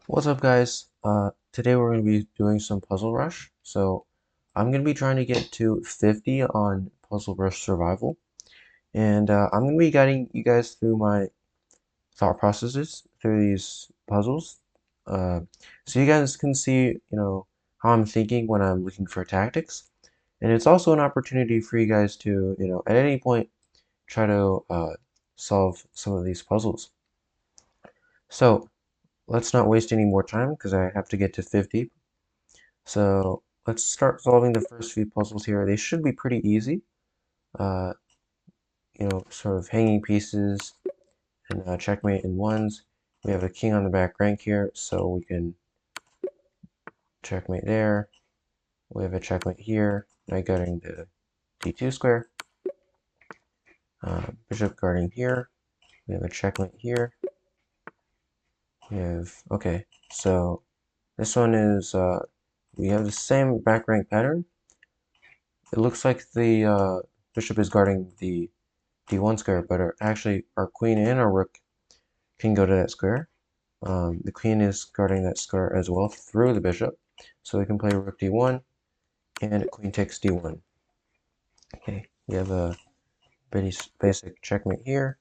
What's up, guys? Today we're going to be doing some Puzzle Rush. So I'm going to be trying to get to 50 on Puzzle Rush Survival, and I'm going to be guiding you guys through my thought processes through these puzzles, uh, so you guys can see, how I'm thinking when I'm looking for tactics, and it's also an opportunity for you guys to, at any point try to solve some of these puzzles. So let's not waste any more time because I have to get to 50. So let's start solving the first few puzzles here. They should be pretty easy. Uh, sort of hanging pieces and checkmate in ones. We have a king on the back rank here, so we can checkmate there. We have a checkmate here, knight guarding the d2 square. Bishop guarding here. We have a checkmate here. We have, okay, so this one is, we have the same back rank pattern. It looks like the bishop is guarding the d1 square, but actually our queen and our rook can go to that square. The queen is guarding that square as well through the bishop, so we can play rook d1 and queen takes d1. Okay, we have a basic checkmate here.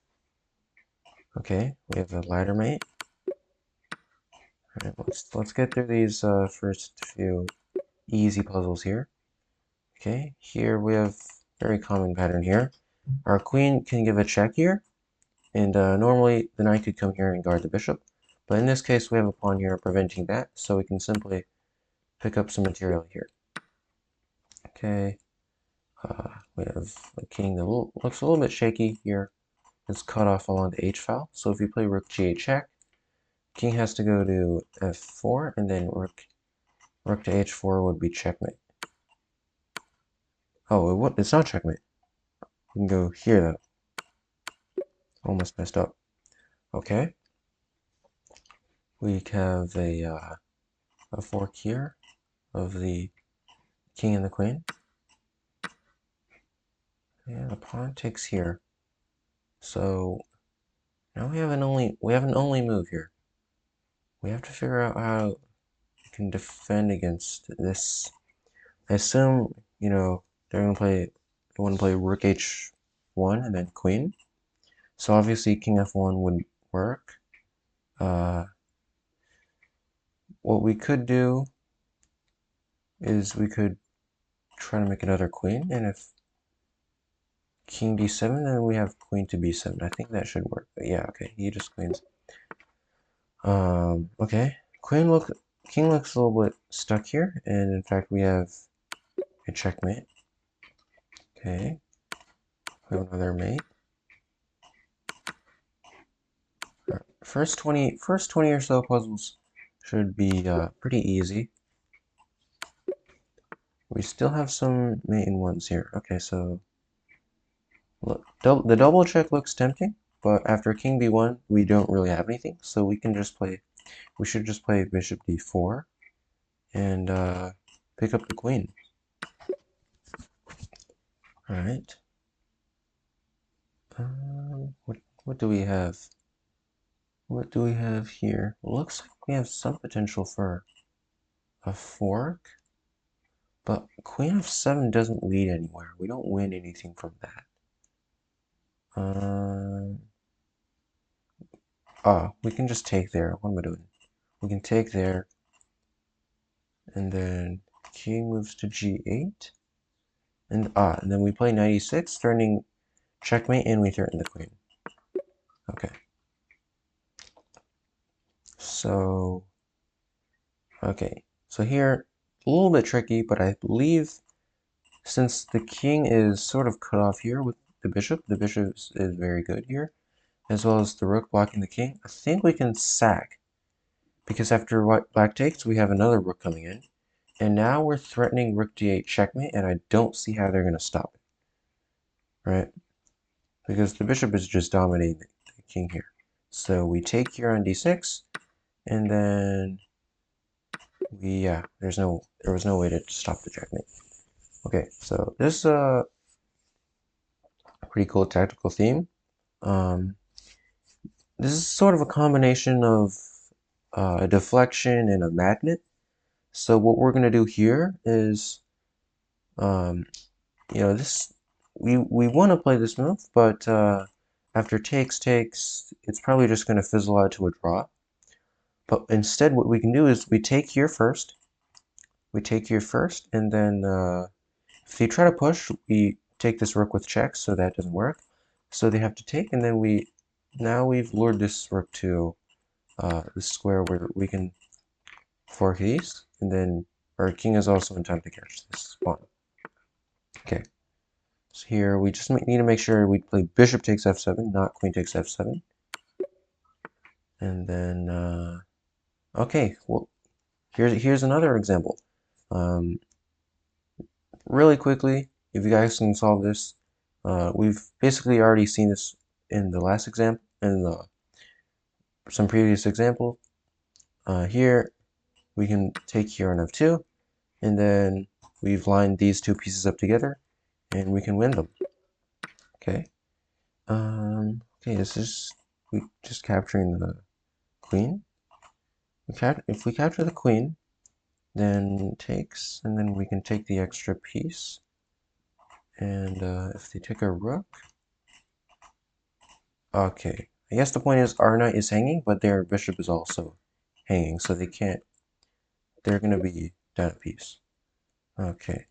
Okay, we have a ladder mate. All right, let's get through these first few easy puzzles here. Okay, here we have very common pattern here. Our queen can give a check here, and normally the knight could come here and guard the bishop, but in this case we have a pawn here preventing that, so we can simply pick up some material here. Okay, we have a king that looks a little bit shaky here. It's cut off along the h file, so if you play rook g8 check, king has to go to f4, and then rook to h4 would be checkmate. Oh, it's not checkmate. We can go here though. Almost messed up. Okay, we have a fork here of the king and the queen. Yeah, the pawn takes here. So now we have an only move here. We have to figure out how we can defend against this. I assume, they want to play rook h1 and then queen. So obviously king f1 wouldn't work. Uh, what we could do is we could try to make another queen, and if king d7, then we have queen to b7. I think that should work. But yeah, okay, he just queens. Okay, king looks a little bit stuck here, and in fact we have a checkmate. Okay, we have another mate. First 20 or so puzzles should be pretty easy. We still have some mate in ones here. Okay, so look, the double check looks tempting, but after king b1, we don't really have anything, so we should just play bishop d4 and pick up the queen. All right. What do we have? What do we have here? Looks like we have some potential for a fork, but queen f7 doesn't lead anywhere. We don't win anything from that. We can just take there. What am I doing? We can take there, and then king moves to g8, and then we play knight e6, threatening checkmate, and we threaten the queen. Okay. So, okay. So here, a little bit tricky, but I believe since the king is sort of cut off here with the bishop is very good here, as well as the rook blocking the king, I think we can sack, because after black takes, we have another rook coming in, and now we're threatening rook d8 checkmate, and I don't see how they're going to stop it, right? Because the bishop is just dominating the king here. So we take here on d6, and then there was no way to stop the checkmate. Okay, so this is a pretty cool tactical theme. This is sort of a combination of a deflection, and a magnet. So what we're gonna do here is, um, this we want to play this move, but after takes, it's probably just gonna fizzle out to a draw. But instead, what we can do is we take here first. We take here first, and then if they try to push, we take this rook with checks, so that doesn't work. So they have to take, and then now we've lured this rook to this square where we can fork these, and then our king is also in time to catch this pawn. Okay, so here we just need to make sure we play bishop takes f7, not queen takes f7. And then, okay, well, here's another example. Really quickly, if you guys can solve this, we've basically already seen this in the last example, in some previous examples. Here, we can take here on f2, and then we've lined these two pieces up together, and we can win them. Okay. Okay, this is we just capturing the queen. If we capture the queen, then takes, and then we can take the extra piece. And if they take a rook, okay. I guess the point is our knight is hanging, but their bishop is also hanging, so they can't. They're gonna be down a piece. Okay.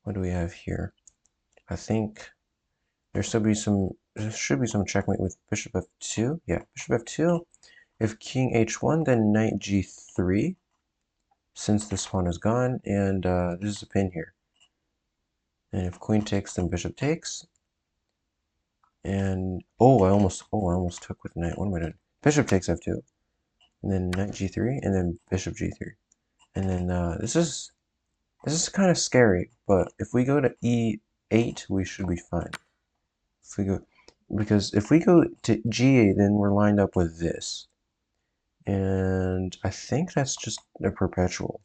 What do we have here? I think there should be some checkmate with bishop f2. Yeah, bishop f2. If king h1, then knight g3. Since this pawn is gone, and this is a pin here. And if queen takes, then bishop takes. And I almost took with knight. What am I doing? Bishop takes f2, and then knight g3, and then bishop g3. And then this is kind of scary, but if we go to e8, we should be fine. Because if we go to g8, then we're lined up with this. And I think that's just a perpetual,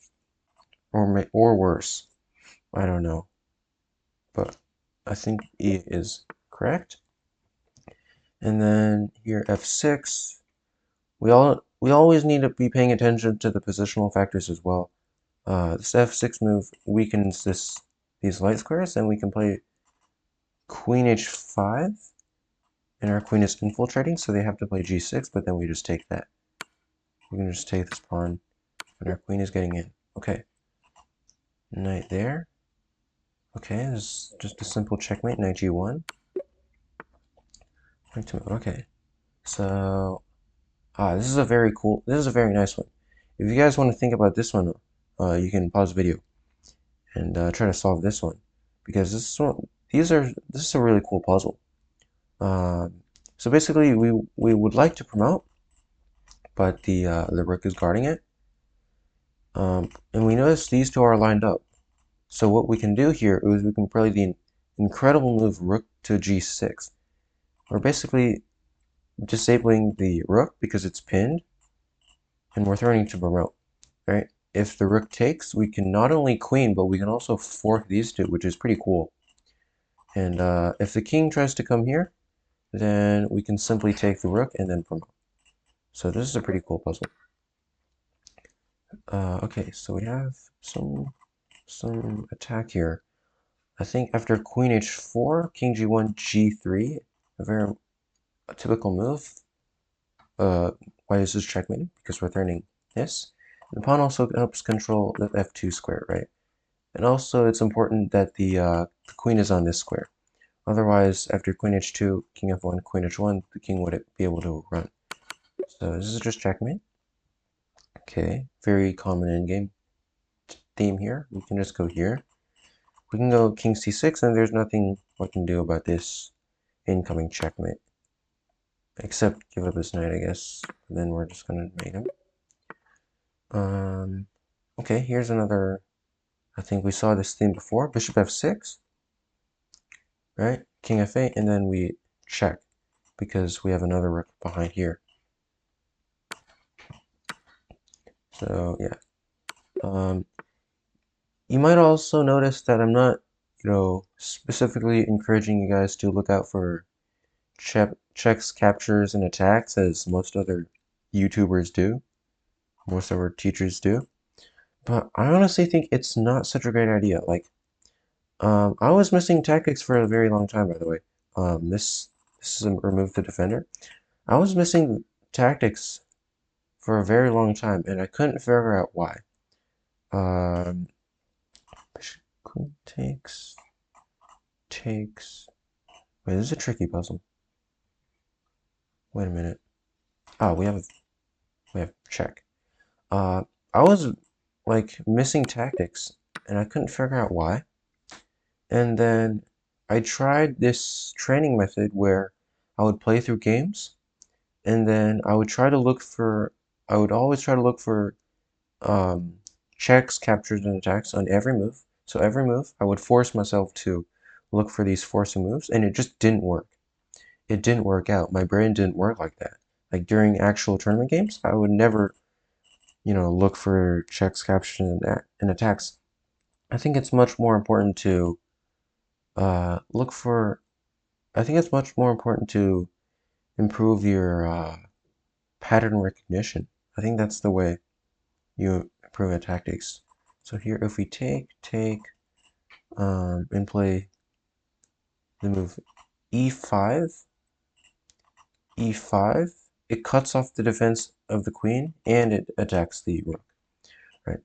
or worse. I don't know, but I think E is correct. And then here f6, we always need to be paying attention to the positional factors as well. This f6 move weakens these light squares, and we can play queen h5, and our queen is infiltrating, so they have to play g6, but then we just take that. We can just take this pawn, and our queen is getting in. Okay, knight there. Okay, this is just a simple checkmate, knight g1. Okay, so this is a very nice one. If you guys want to think about this one, you can pause the video and try to solve this one, because this is a really cool puzzle. So basically, we would like to promote, but the rook is guarding it, and we notice these two are lined up. So what we can do here is we can play the incredible move rook to g6. We're basically disabling the rook because it's pinned, and we're threatening to promote, right? If the rook takes, we can not only queen, but we can also fork these two, which is pretty cool. And if the king tries to come here, then we can simply take the rook and then promote. So this is a pretty cool puzzle. Okay, so we have some attack here. I think after queen h4, king g1, g3, a typical move. Why is this checkmate? Because we're threatening this. The pawn also helps control the f2 square, right? And also it's important that the queen is on this square. Otherwise, after queen h2, king f1, queen h1, the king wouldn't be able to run. So this is just checkmate. Okay, very common endgame theme here. We can just go here. We can go king c6, and there's nothing we can do about this incoming checkmate. Except give up his knight, I guess. And then we're just gonna mate him. Okay, here's another. I think we saw this theme before. Bishop f6, right? King f8, and then we check because we have another rook behind here. So yeah. You might also notice that I'm not, specifically encouraging you guys to look out for checks, captures, and attacks as most other YouTubers do. most of our teachers do. But I honestly think it's not such a great idea. Like, I was missing tactics for a very long time, by the way. This is a remove the defender. I was missing tactics for a very long time, and I couldn't figure out why. Um, Queen takes. Wait, this is a tricky puzzle. Wait a minute. Oh, we have check. Uh, I was like missing tactics, and I couldn't figure out why. And then I tried this training method where I would play through games, and then I would try to look for. I would always try to look for um, checks, captures, and attacks on every move. So every move, I would force myself to look for these forcing moves, and it just didn't work. It didn't work out. My brain didn't work like that. Like during actual tournament games, I would never, look for checks, captures, and attacks. I think it's much more important to look for. I think it's much more important to improve your pattern recognition. I think that's the way you improve at tactics. So here, if we and play the move e5, e5, it cuts off the defense of the queen and it attacks the rook, right?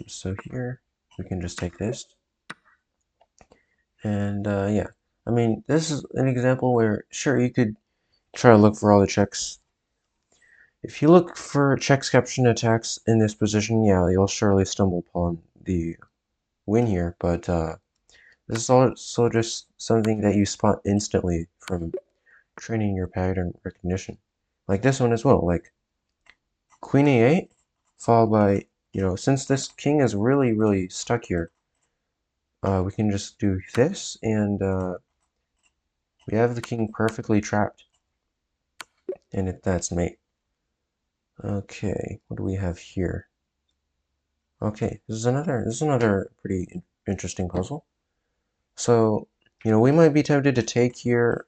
So here we can just take this, and yeah, I mean this is an example where sure you could try to look for all the checks. If you look for checks, capture, and attacks in this position, yeah, you'll surely stumble upon the win here, but this is also just something that you spot instantly from training your pattern recognition. Like this one as well, like Queen A8, followed by, since this king is really, really stuck here, we can just do this, and we have the king perfectly trapped, and that's mate. Okay, what do we have here? Okay, this is another pretty interesting puzzle. So, we might be tempted to take here,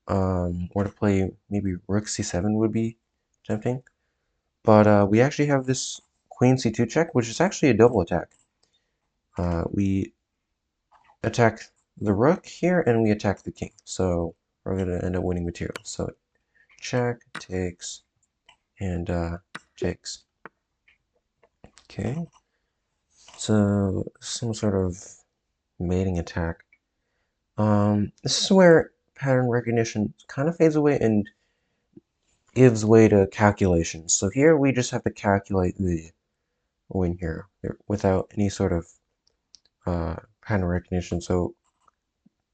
or to play maybe rook c7 would be tempting. But we actually have this queen c2 check, which is actually a double attack. We attack the rook here, and we attack the king. So we're going to end up winning material. So check, takes, and takes. Okay. So some sort of mating attack. This is where pattern recognition kind of fades away and gives way to calculations. So here we just have to calculate the win here without any sort of pattern recognition. So,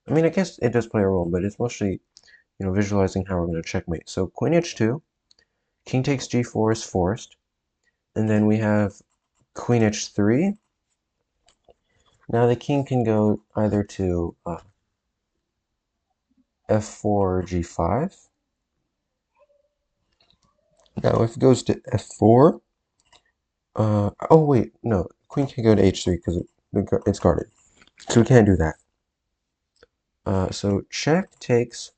I mean, I guess it does play a role, but it's mostly, visualizing how we're going to checkmate. So queen h2, king takes g4 is forced, and then we have queen h3. Now the king can go either to f4 or g5. Now if it goes to f4, oh wait, no, queen can't go to h3 because it's guarded. So we can't do that. So check takes.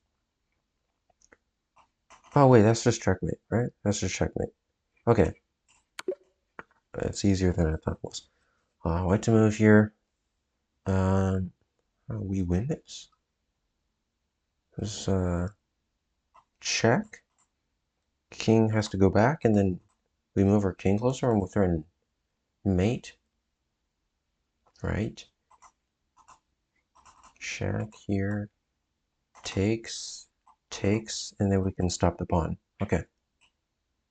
Oh wait, that's just checkmate, right? That's just checkmate. Okay, it's easier than I thought it was. White to move here. We win this. This check. King has to go back, and then we move our king closer, and we'll threaten mate. Right. Check here. Takes, and then we can stop the pawn. Okay.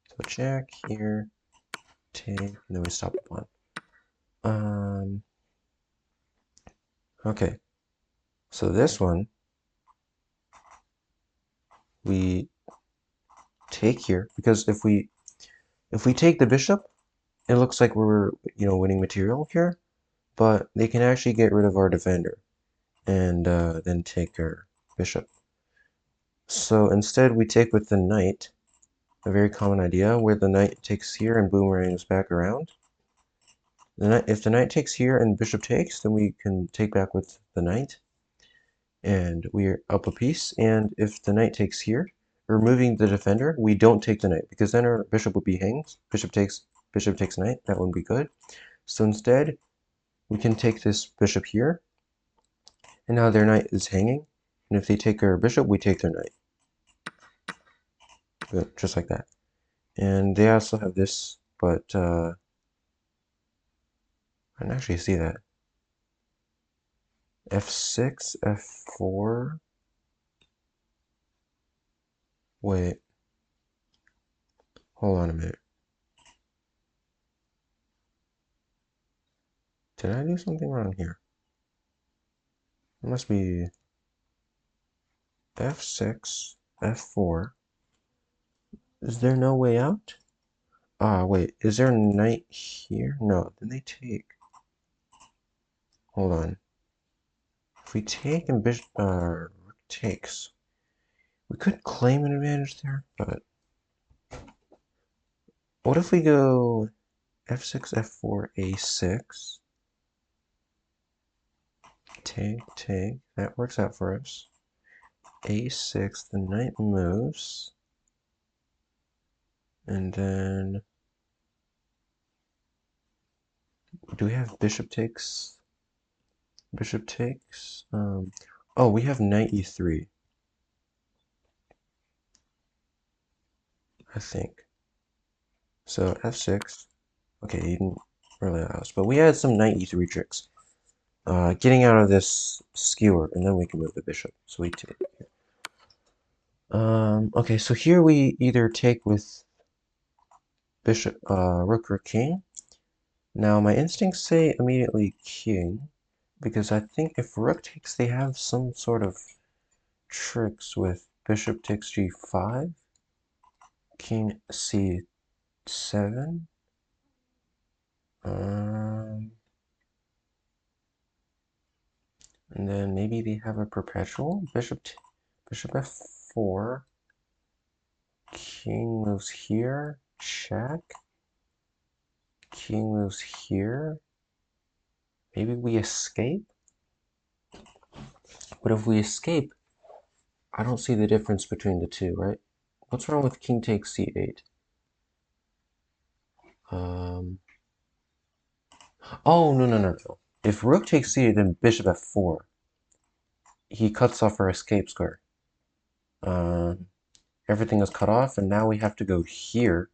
So check here, take, and then we stop the pawn. Okay. So this one, we take here, because if we take the bishop, it looks like we're, winning material here, but they can actually get rid of our defender and then take our bishop. So instead we take with the knight, a very common idea, where the knight takes here and boomerangs back around. If the knight takes here and bishop takes, then we can take back with the knight, and we're up a piece. And if the knight takes here, removing the defender, we don't take the knight because then our bishop would be hanged. Bishop takes knight. That wouldn't be good. So instead, we can take this bishop here, and now their knight is hanging. And if they take our bishop, we take their knight. Good, just like that. And they also have this, but I didn't actually see that. F6, F4. Wait, hold on a minute. Did I do something wrong here? It must be F6, F4. Is there no way out? Ah, wait, is there a knight here? No, then they take. Hold on. If we take and bishop takes, we could claim an advantage there, but what if we go F6, F4, A6? Take. That works out for us. A6, the knight moves. And then do we have bishop takes? Bishop takes. Oh, we have knight E3. I think. So F6. Okay, he didn't really allow us, but we had some knight E3 tricks. Getting out of this skewer, and then we can move the bishop. So we take. Okay, so here we either take with bishop, rook or king. Now my instincts say immediately king, because I think if rook takes, they have some sort of tricks with bishop takes g5, king c7. And then maybe they have a perpetual bishop f4, king moves here, check, king moves here. Maybe we escape. But if we escape, I don't see the difference between the two, right? What's wrong with king takes c8? Oh, no. If rook takes c8, then bishop f4. He cuts off our escape square. Everything is cut off, and now we have to go here.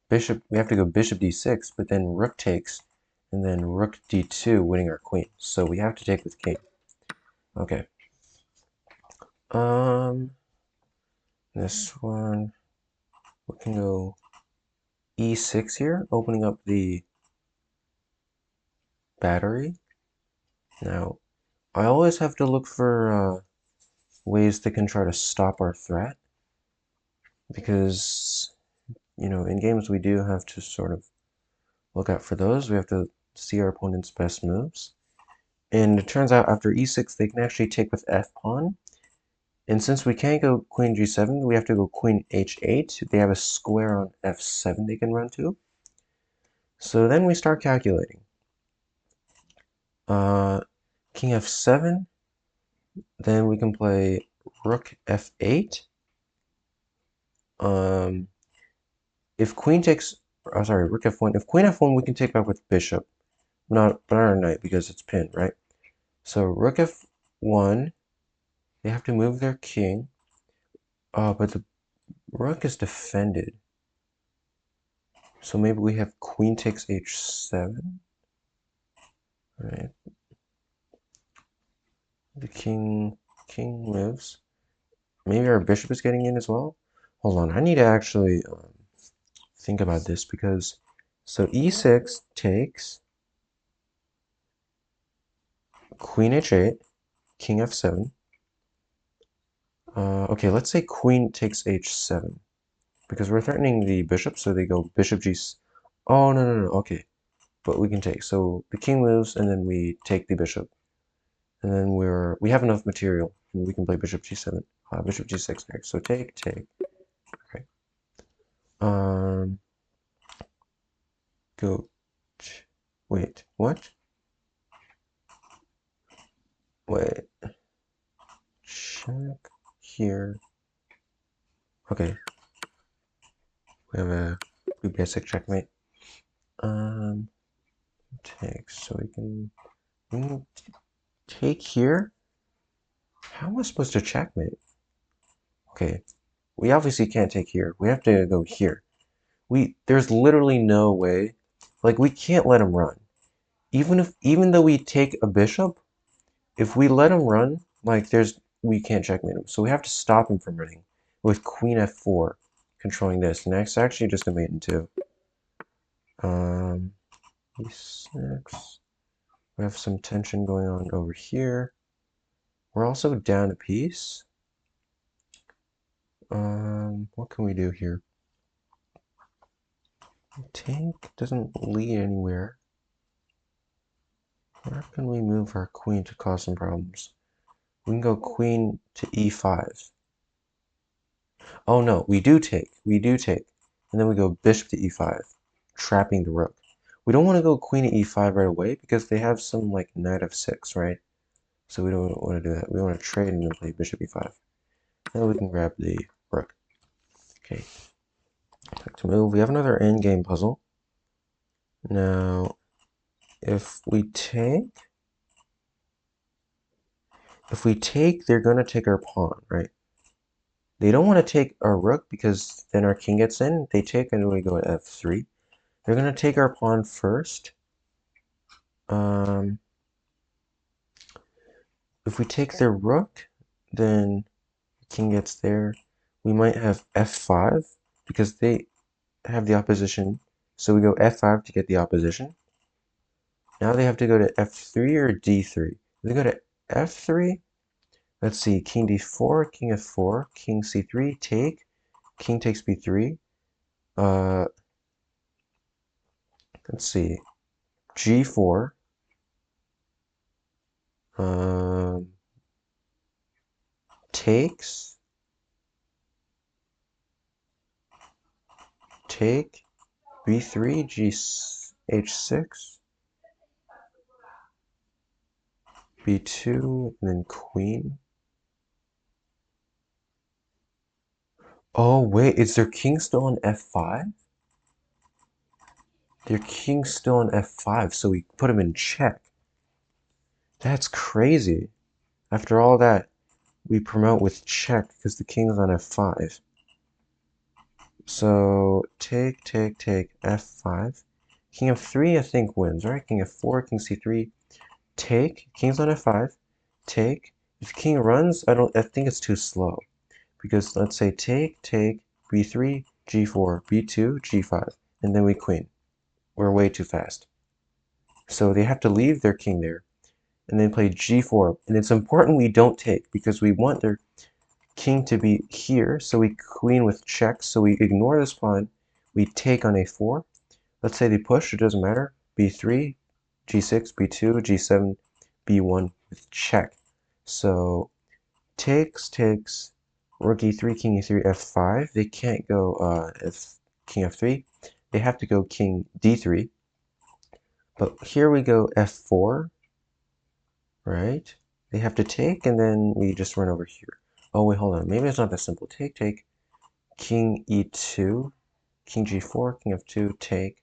We have to go bishop d6, but then rook takes, and then rook d2, winning our queen. So we have to take with king. Okay. This one, we can go e6 here, opening up the battery. Now, I always have to look for ways that can try to stop our threat, because, you know, in games we do have to sort of look out for those. We have to see our opponent's best moves. And it turns out after e6, they can actually take with f-pawn. And since we can't go queen g7, we have to go queen h8. They have a square on f7 they can run to. So then we start calculating. King f7, then we can play rook f8. If queen takes, oh, sorry, rook f1. If queen f1, we can take back with bishop, not our knight because it's pinned, right? So rook f1, they have to move their king. But the rook is defended. So maybe we have queen takes h7. Right. The king moves. Maybe our bishop is getting in as well. Hold on, I need to actually think about this because so e6 takes queen h8, king f7. Okay, let's say queen takes h7 because we're threatening the bishop, so they go bishop g. Oh no. Okay, but we can take. So the king moves, and then we take the bishop, and then we have enough material, and we can play bishop g7, bishop g6 next. So take. Okay. Go. Wait, what? Wait. Check here. Okay, we have a basic checkmate. Take, so we can take here. How am I supposed to checkmate? Okay, we obviously can't take here. We have to go here. There's literally no way. Like we can't let him run. Even though we take a bishop, if we let him run, like we can't checkmate him. So we have to stop him from running with queen f4 controlling this. And that's actually just a mate in two. E6. We have some tension going on over here. We're also down a piece. What can we do here? Tank doesn't lead anywhere. Where can we move our queen to cause some problems? We can go queen to e5. Oh no, we do take. We do take. And then we go bishop to e5, trapping the rook. We don't want to go queen to e5 right away because they have some like knight f6, right? So we don't want to do that. We want to trade and then play bishop e5. Then we can grab the rook. Okay. Back to move. We have another endgame puzzle. Now, if we take, they're gonna take our pawn, right? They don't want to take our rook because then our king gets in. They take and we go at f3. They're gonna take our pawn first. If we take their rook, then the king gets there. We might have f5 because they have the opposition. So we go f5 to get the opposition. Now they have to go to f3 or d3. If they go to f3, let's see, king d4, king f4, king c3, take, king takes b3. Uh, let's see, g4. Um, takes, take, b3, h6, b2, and then queen. Oh wait, is their king still on f5? Their king's still on f5, so we put him in check. That's crazy. After all that, we promote with check because the king's on f5. So take, f5. King f3, I think, wins, right? King f4, king c3. Take, king's on f5. Take. If king runs, I think it's too slow. Because let's say take, b3, g4, b2, g5, and then we queen. We're way too fast. So they have to leave their king there and then play g4. And it's important we don't take because we want their king to be here. So we queen with check. So we ignore this pawn. We take on a4. Let's say they push, it doesn't matter. b3, g6, b2, g7, b1 with check. So takes, rook e3, king e3, f5. They can't go king f3. They have to go king d3. But here we go f4, right? They have to take, and then we just run over here. Oh, wait, hold on. Maybe it's not that simple. Take, king e2, king g4, king f2, take.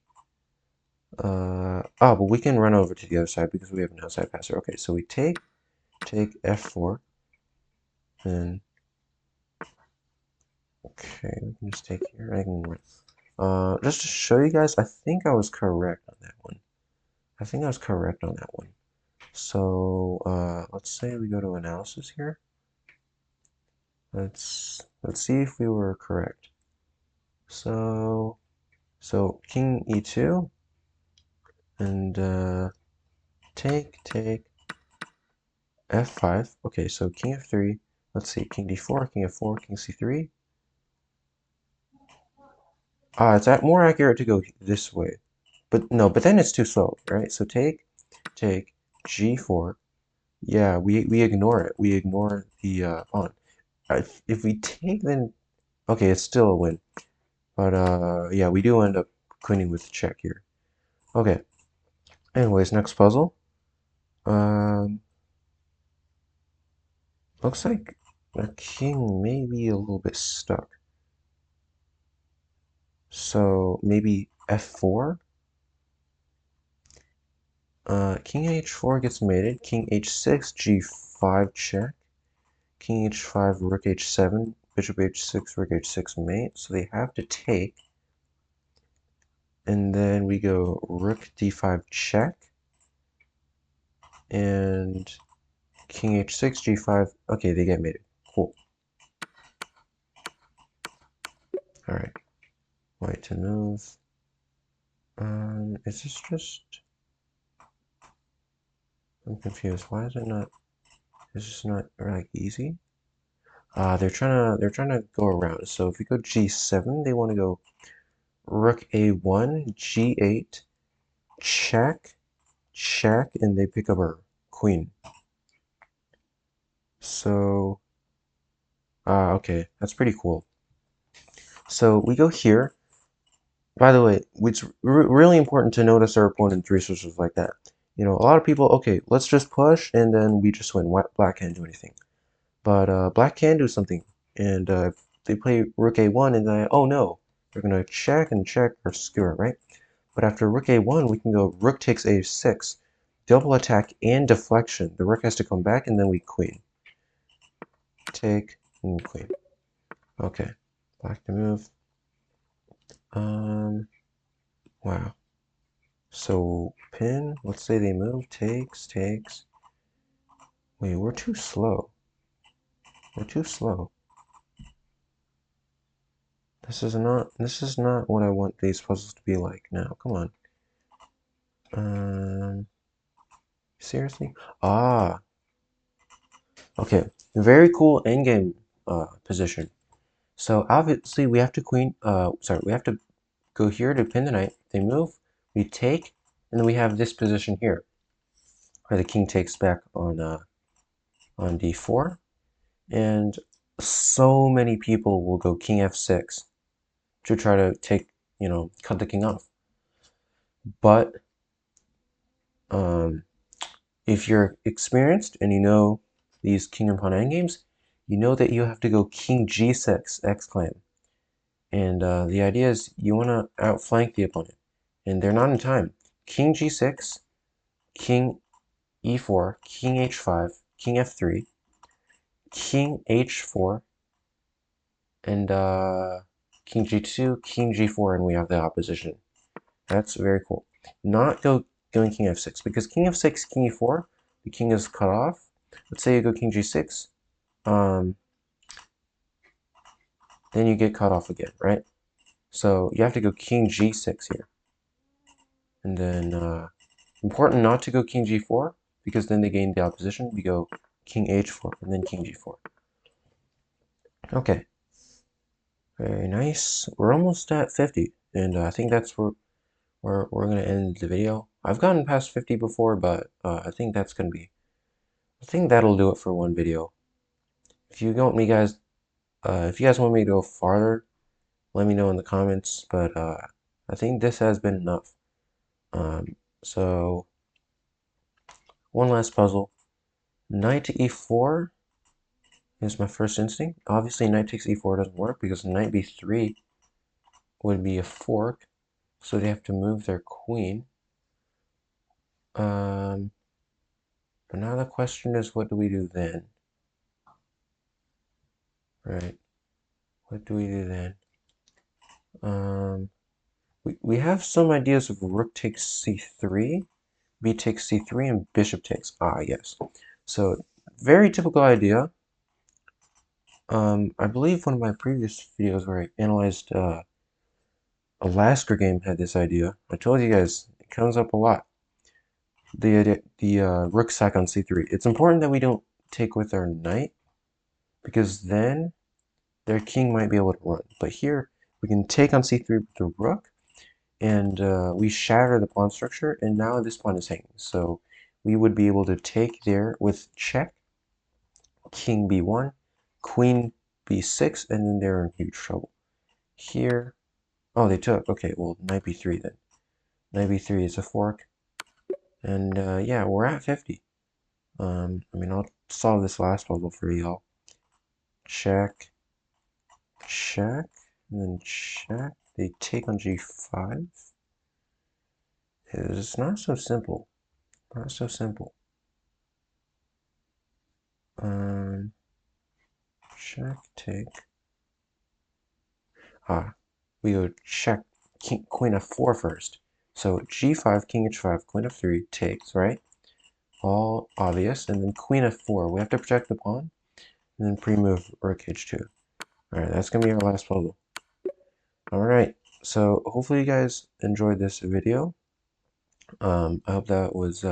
Oh, but we can run over to the other side because we have an outside passer. Okay, so we take f4, and okay, we can just take here. I can just to show you guys, I think I was correct on that one. I think I was correct on that one. So let's say we go to analysis here. Let's see if we were correct. So king e2 and take f5. Okay, so king f3. Let's see, king d4, king f4, king c3. It's more accurate to go this way. But no, but then it's too slow, right? So take g4. Yeah, we ignore it. We ignore the pawn. If we take, then okay, it's still a win. But yeah, we do end up queening with check here. Okay. Anyways, next puzzle. Um, looks like the king may be a little bit stuck. So maybe f4. King h4 gets mated. King h6, g5 check. King h5, rook h7, bishop h6, rook h6 mate. So they have to take. And then we go rook d5 check. And king h6, g5. Okay, they get mated. Cool. Alright. White to move. Is this just... I'm confused. Why is it not... Is this not, like, easy? They're trying to go around. So if we go g7, they want to go rook a1, g8, check, check, and they pick up our queen. So, okay, that's pretty cool. So we go here. By the way, it's really important to notice our opponent's resources like that. You know, a lot of people, okay, let's just push and then we just win. Black can't do anything. But black can do something. And if they play rook a1 and then, oh no, they're going to check and check or skewer, right? But after rook a1, we can go rook takes a6, double attack and deflection. The rook has to come back and then we queen. Take and queen. Okay, black to move. Wow. So pin, let's say they move, takes, takes. Wait, we're too slow. We're too slow. This is not what I want these puzzles to be like now. Come on. Seriously? Ah, okay. Very cool endgame position. So obviously we have to we have to go here to pin the knight. They move, we take, and then we have this position here, where the king takes back on d4, and so many people will go king f6 to try to take, cut the king off. But if you're experienced and you know these king and pawn endgames, you know that you have to go king g6 exclaim. And the idea is you want to outflank the opponent, and they're not in time. King g6, king e4, king h5, king f3, king h4, and king g2, king g4, and we have the opposition. That's very cool. Not going king f6, because king f6, king e4, the king is cut off. Let's say you go king g6, then you get cut off again, right? So you have to go king g6 here. And then important not to go king g4, because then they gain the opposition. We go king h4, and then king g4. Okay. Very nice. We're almost at 50, and I think that's where we're going to end the video. I've gotten past 50 before, but I think I think that'll do it for one video. If you want me guys, if you guys want me to go farther, let me know in the comments, but I think this has been enough. So, one last puzzle. Knight to e4 is my first instinct. Obviously, knight takes e4 doesn't work because knight b3 would be a fork, so they have to move their queen. But now the question is, what do we do then? Right? What do we do then? We have some ideas of rook takes c3, b takes c3, and bishop takes. Ah, yes. So, very typical idea. I believe one of my previous videos where I analyzed a Lasker game had this idea. I told you guys, it comes up a lot. The rook sack on c3. It's important that we don't take with our knight, because then their king might be able to run. But here, we can take on c3 with the rook, and we shatter the pawn structure, and now this pawn is hanging. So we would be able to take there with check, king b1, queen b6, and then they're in huge trouble. Here, oh, they took, okay, well, knight b3 then. Knight b3 is a fork, and yeah, we're at 50. I mean, I'll solve this last puzzle for y'all. Check, check, and then check. a take on g5 is not so simple. Not so simple. Check, take. We go check king, queen f4 first. So g5, king h5, queen f3 takes, right? All obvious. And then queen f4. We have to protect the pawn. And then pre-move rook h2. Alright, that's going to be our last puzzle. Alright, so hopefully you guys enjoyed this video. I hope that was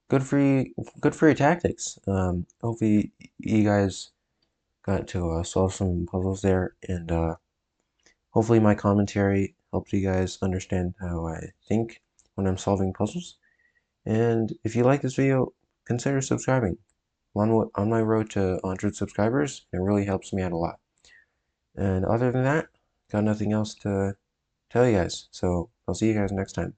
good for your tactics. Hopefully you guys got to solve some puzzles there, and hopefully my commentary helped you guys understand how I think when I'm solving puzzles. And if you like this video, consider subscribing. On my road to 100 subscribers, it really helps me out a lot. And other than that, got nothing else to tell you guys. So I'll see you guys next time.